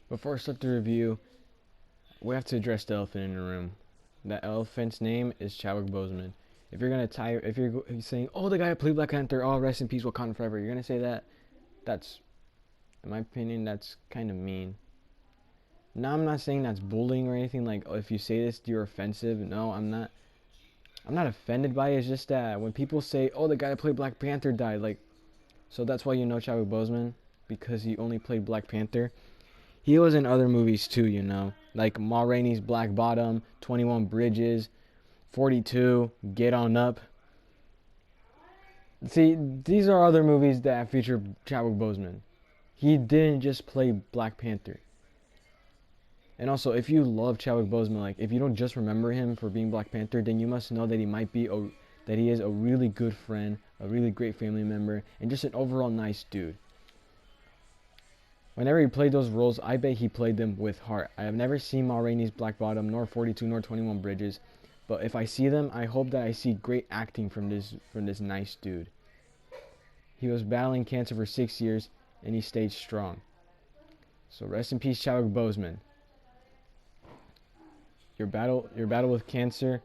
Before I start the review, we have to address the elephant in the room. That elephant's name is Chadwick Boseman. If you're saying, "Oh, the guy who played Black Panther, oh, rest in peace, Wakanda Forever," you're gonna say that. That's, in my opinion, that's kind of mean. Now, I'm not saying that's bullying or anything. Like, oh, if you say this, you're offensive. No, I'm not. I'm not offended by it. It's just that when people say, "Oh, the guy that played Black Panther died," like, so that's why you know Chadwick Boseman because he only played Black Panther. He was in other movies too, like Ma Rainey's Black Bottom, 21 Bridges, 42, Get On Up. See, these are other movies that feature Chadwick Boseman. He didn't just play Black Panther. And also, if you love Chadwick Boseman, like if you don't just remember him for being Black Panther, then you must know that that he is a really good friend, a really great family member, and just an overall nice dude. Whenever he played those roles, I bet he played them with heart. I have never seen Ma Rainey's Black Bottom, nor 42, nor 21 Bridges, but if I see them, I hope that I see great acting from this nice dude. He was battling cancer for 6 years, and he stayed strong. So rest in peace, Chadwick Boseman. Your battle with cancer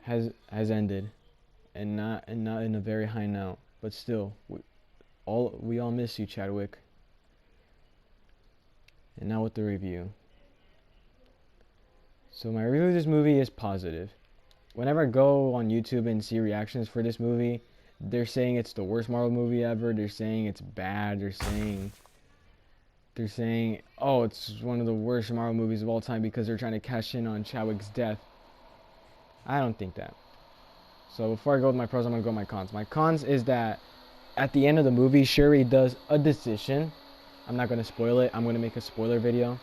has ended, and not in a very high note, but still, we all miss you, Chadwick. And now with the review. So my review of this movie is positive. Whenever I go on YouTube and see reactions for this movie, they're saying it's the worst Marvel movie ever. They're saying it's bad. They're saying, oh, it's one of the worst Marvel movies of all time because they're trying to cash in on Chadwick's death. I don't think that. So before I go with my pros, I'm going to go with my cons. My cons is that at the end of the movie, Shuri does a decision. I'm not going to spoil it. I'm going to make a spoiler video.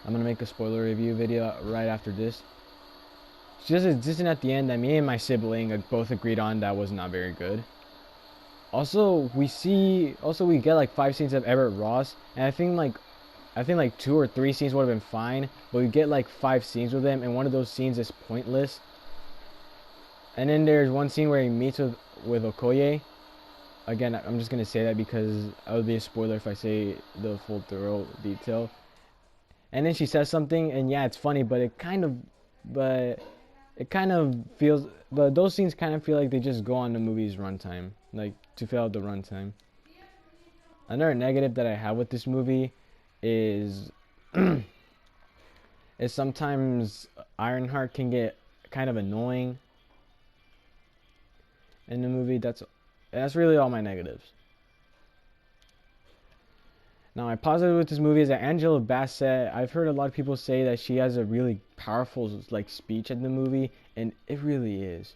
I'm going to make a spoiler review video right after this. She does a decision at the end that me and my sibling both agreed on that was not very good. Also, we get like 5 scenes of Everett Ross, and I think like 2 or 3 scenes would have been fine, but we get like 5 scenes with him, and one of those scenes is pointless. And then there's one scene where he meets with Okoye. Again, I'm just gonna say that because it would be a spoiler if I say the full thorough detail. And then she says something, and yeah, it's funny, but it kind of feels, but those scenes kind of feel like they just go on the movie's runtime, like to fill out the runtime. Another negative that I have with this movie is is sometimes Ironheart can get kind of annoying in the movie. That's really all my negatives. Now, my positive with this movie is that Angela Bassett, I've heard a lot of people say that she has a really powerful like speech in the movie, and it really is.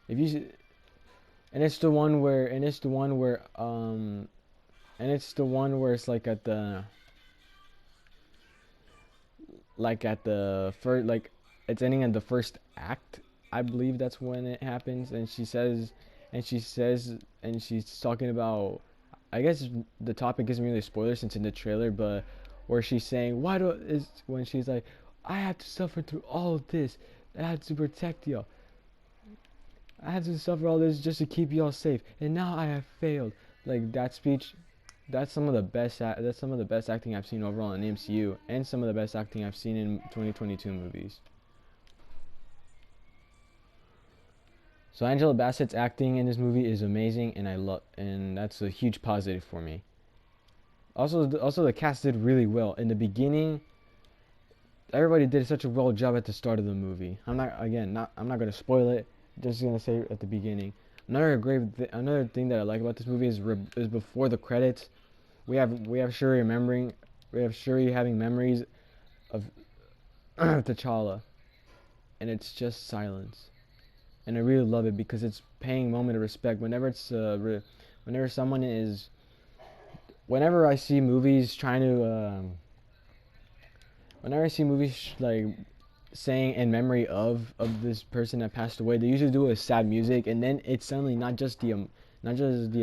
If you and it's the one where it's like at the first, like it's ending at the first act. I believe that's when it happens, and she's talking about, I guess the topic isn't really a spoiler since in the trailer, but where she's saying, when she's like, I had to suffer through all of this. I had to protect y'all. I had to suffer all this just to keep y'all safe, and now I have failed. Like that speech, that's some of the best acting I've seen overall in the MCU, and some of the best acting I've seen in 2022 movies. So Angela Bassett's acting in this movie is amazing, and that's a huge positive for me. Also the cast did really well in the beginning. Everybody did such a well job at the start of the movie. I'm not going to spoil it. Just going to say at the beginning. Another thing that I like about this movie is before the credits, we have Shuri having memories of T'Challa, and it's just silence. And I really love it because it's paying moment of respect. Whenever I see movies like saying in memory of this person that passed away, they usually do it with sad music, and then it's suddenly not just the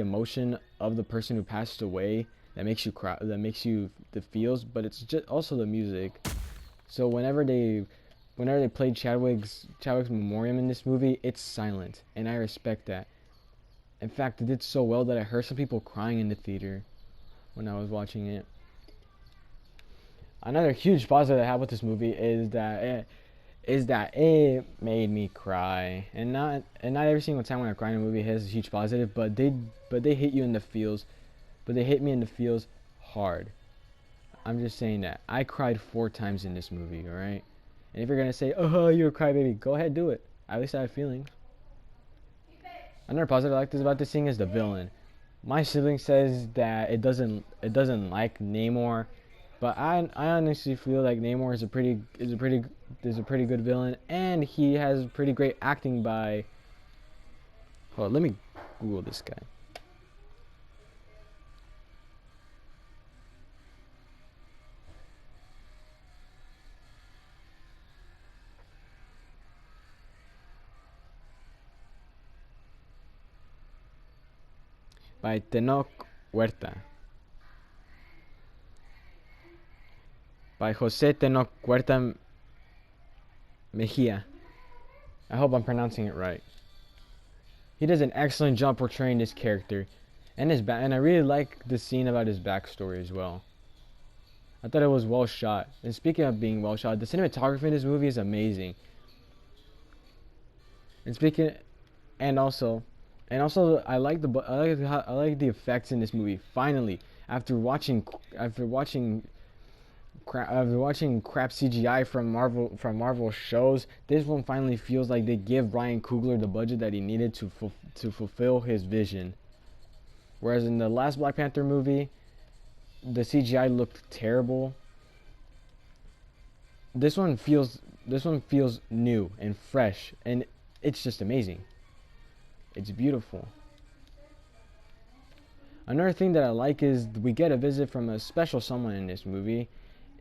emotion of the person who passed away that makes you cry, that makes you the feels, but it's just also the music. So whenever they played Chadwick's memoriam in this movie, it's silent, and I respect that. In fact, it did so well that I heard some people crying in the theater when I was watching it. Another huge positive I have with this movie is that it made me cry, and not every single time when I cry in a movie has a huge positive, but they hit you in the feels, but they hit me in the feels hard. I'm just saying that I cried 4 times in this movie. All right, and if you're gonna say, "Oh, you're a crybaby," go ahead, do it. At least I have feelings. Another positive I like this about this thing is the villain. My sibling says that it doesn't like Namor, but I honestly feel like Namor is a pretty good villain, and he has pretty great acting by. Hold on, let me Google this guy. By Tenoch Huerta. By Jose Tenoch Huerta Mejia. I hope I'm pronouncing it right. He does an excellent job portraying this character, and and I really like the scene about his backstory as well. I thought it was well shot. And speaking of being well shot, the cinematography in this movie is amazing. And speaking, and also, I like the effects in this movie. Finally, after watching crap CGI from Marvel shows, this one finally feels like they give Ryan Coogler the budget that he needed to fulfill his vision. Whereas in the last Black Panther movie, the CGI looked terrible. This one feels new and fresh, and it's just amazing. It's beautiful. Another thing that I like is we get a visit from a special someone in this movie,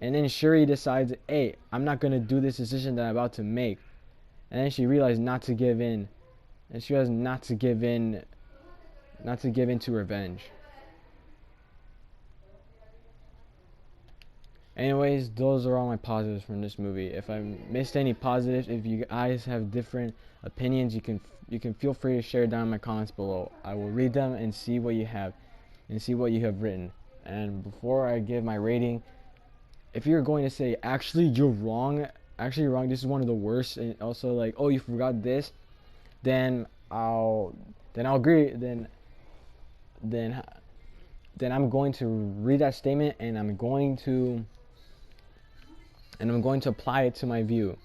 and then Shuri decides, hey, I'm not gonna do this decision that I'm about to make, and then she realizes not to give in, and she realizes not to give in to revenge. Anyways, those are all my positives from this movie. If I missed any positives, if you guys have different opinions, you can feel free to share down in my comments below. I will read them and see what you have written. And before I give my rating, if you're going to say actually you're wrong, this is one of the worst, and also like, oh, you forgot this, then I'll agree. Then I'm going to read that statement, and I'm going to apply it to my view.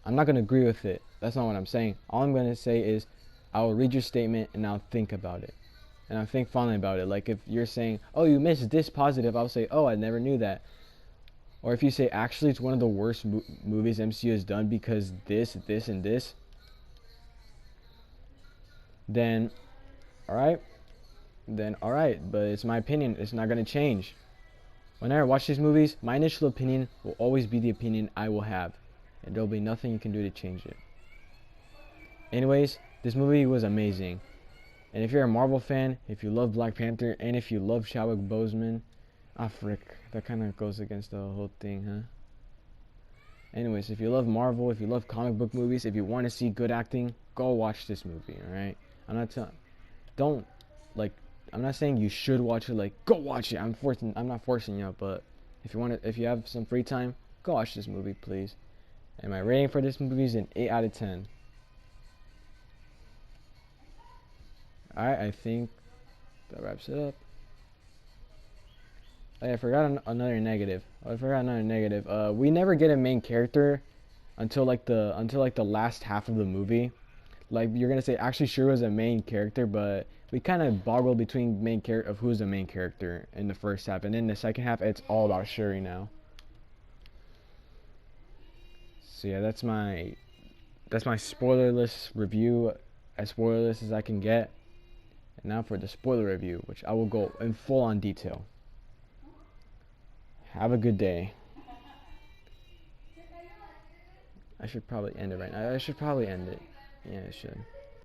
I'm not going to agree with it. That's not what I'm saying. All I'm going to say is I will read your statement and I'll think about it. And I'll think fondly about it. Like if you're saying, oh, you missed this positive, I'll say, oh, I never knew that. Or if you say, actually, it's one of the worst movies MCU has done because this, and this, then, alright. But it's my opinion. It's not going to change. Whenever I watch these movies, my initial opinion will always be the opinion I will have, and there'll be nothing you can do to change it. Anyways, this movie was amazing, and if you're a Marvel fan, if you love Black Panther, and if you love Chadwick Boseman, frick, that kind of goes against the whole thing, huh? Anyways, if you love Marvel, if you love comic book movies, if you want to see good acting, go watch this movie, alright? Don't, like, I'm not saying you should watch it, like, go watch it. I'm not forcing you, but if you have some free time, go watch this movie, please. And my rating for this movie is an 8 out of 10. Alright, I think that wraps it up. I forgot another negative. We never get a main character until like the last half of the movie. Like you're gonna say actually Shuri was a main character, but we kind of boggled between of who's the main character in the first half, and in the second half it's all about Shuri now. So yeah, that's my spoilerless review, as spoilerless as I can get. And now for the spoiler review, which I will go in full on detail. Have a good day. I should probably end it right now. I should probably end it. Yeah, I should.